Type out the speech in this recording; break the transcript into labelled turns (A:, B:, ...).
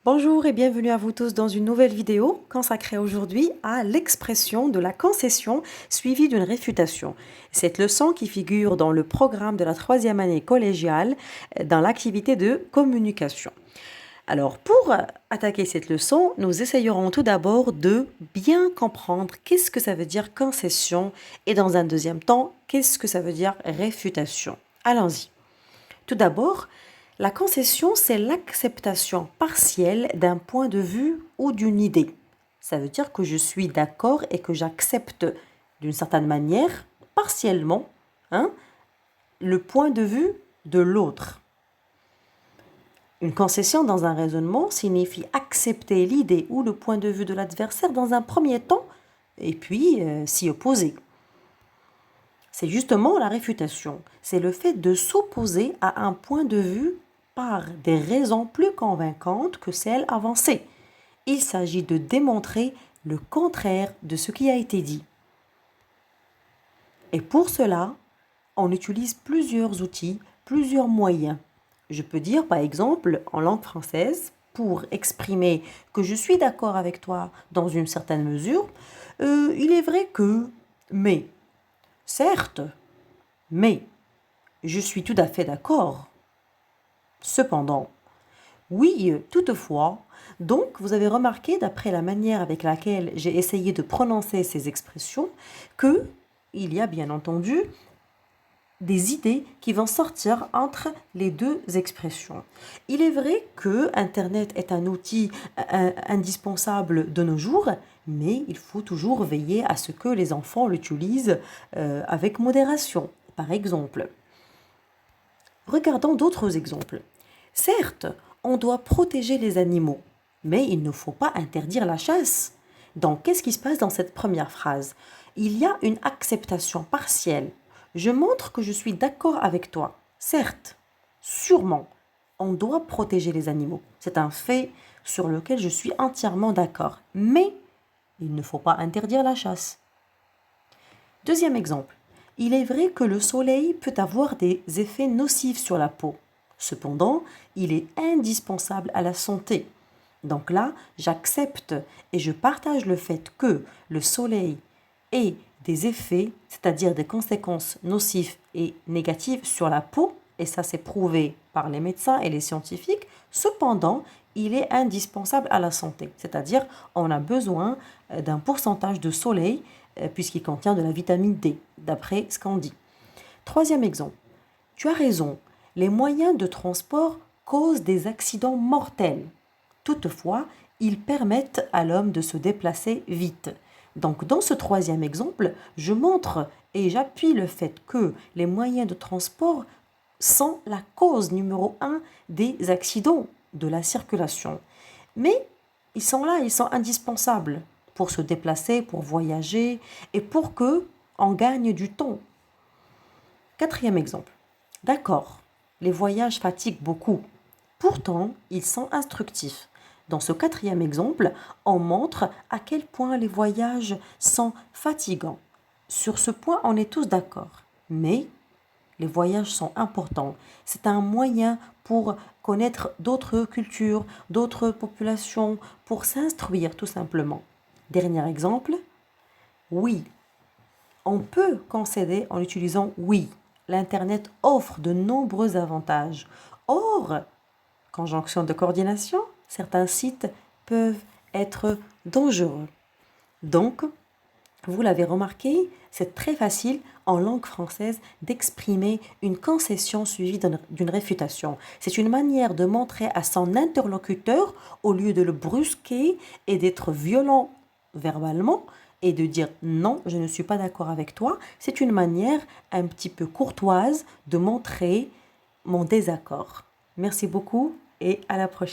A: Bonjour et bienvenue à vous tous dans une nouvelle vidéo consacrée aujourd'hui à l'expression de la concession suivie d'une réfutation. Cette leçon qui figure dans le programme de la troisième année collégiale dans l'activité de communication. Alors pour attaquer cette leçon, nous essayerons tout d'abord de bien comprendre qu'est-ce que ça veut dire concession et dans un deuxième temps, qu'est-ce que ça veut dire réfutation. Allons-y. Tout d'abord, la concession, c'est l'acceptation partielle d'un point de vue ou d'une idée. Ça veut dire que je suis d'accord et que j'accepte d'une certaine manière, partiellement, le point de vue de l'autre. Une concession dans un raisonnement signifie accepter l'idée ou le point de vue de l'adversaire dans un premier temps et puis s'y opposer. C'est justement la réfutation. C'est le fait de s'opposer à un point de vue par des raisons plus convaincantes que celles avancées. Il s'agit de démontrer le contraire de ce qui a été dit. Et pour cela, on utilise plusieurs outils, plusieurs moyens. Je peux dire par exemple en langue française, pour exprimer que je suis d'accord avec toi dans une certaine mesure, il est vrai que, mais, certes, mais, je suis tout à fait d'accord. Cependant, oui, toutefois, donc vous avez remarqué d'après la manière avec laquelle j'ai essayé de prononcer ces expressions que il y a bien entendu des idées qui vont sortir entre les deux expressions. Il est vrai que Internet est un outil indispensable de nos jours, mais il faut toujours veiller à ce que les enfants l'utilisent avec modération. Par exemple, regardons d'autres exemples. Certes, on doit protéger les animaux, mais il ne faut pas interdire la chasse. Donc, qu'est-ce qui se passe dans cette première phrase? Il y a une acceptation partielle. Je montre que je suis d'accord avec toi. Certes, sûrement, on doit protéger les animaux. C'est un fait sur lequel je suis entièrement d'accord. Mais il ne faut pas interdire la chasse. Deuxième exemple. Il est vrai que le soleil peut avoir des effets nocifs sur la peau. Cependant, il est indispensable à la santé. Donc là, j'accepte et je partage le fait que le soleil ait des effets, c'est-à-dire des conséquences nocives et négatives sur la peau, et ça c'est prouvé par les médecins et les scientifiques. Cependant, il est indispensable à la santé, c'est-à-dire on a besoin d'un pourcentage de soleil puisqu'il contient de la vitamine D, d'après ce qu'on dit. Troisième exemple, tu as raison, les moyens de transport causent des accidents mortels. Toutefois, ils permettent à l'homme de se déplacer vite. Donc dans ce troisième exemple, je montre et j'appuie le fait que les moyens de transport sont la cause numéro 1 des accidents de la circulation. Mais ils sont là, ils sont indispensables pour se déplacer, pour voyager et pour que on gagne du temps. Quatrième exemple. D'accord, les voyages fatiguent beaucoup. Pourtant, ils sont instructifs. Dans ce quatrième exemple, on montre à quel point les voyages sont fatigants. Sur ce point, on est tous d'accord. Mais les voyages sont importants. C'est un moyen pour connaître d'autres cultures, d'autres populations, pour s'instruire tout simplement. Dernier exemple, oui. On peut concéder en utilisant oui. L'Internet offre de nombreux avantages. Or, conjonction de coordination, certains sites peuvent être dangereux. Donc, vous l'avez remarqué, c'est très facile en langue française d'exprimer une concession suivie d'une réfutation. C'est une manière de montrer à son interlocuteur, au lieu de le brusquer et d'être violent verbalement, et de dire non, je ne suis pas d'accord avec toi, c'est une manière un petit peu courtoise de montrer mon désaccord. Merci beaucoup et à la prochaine.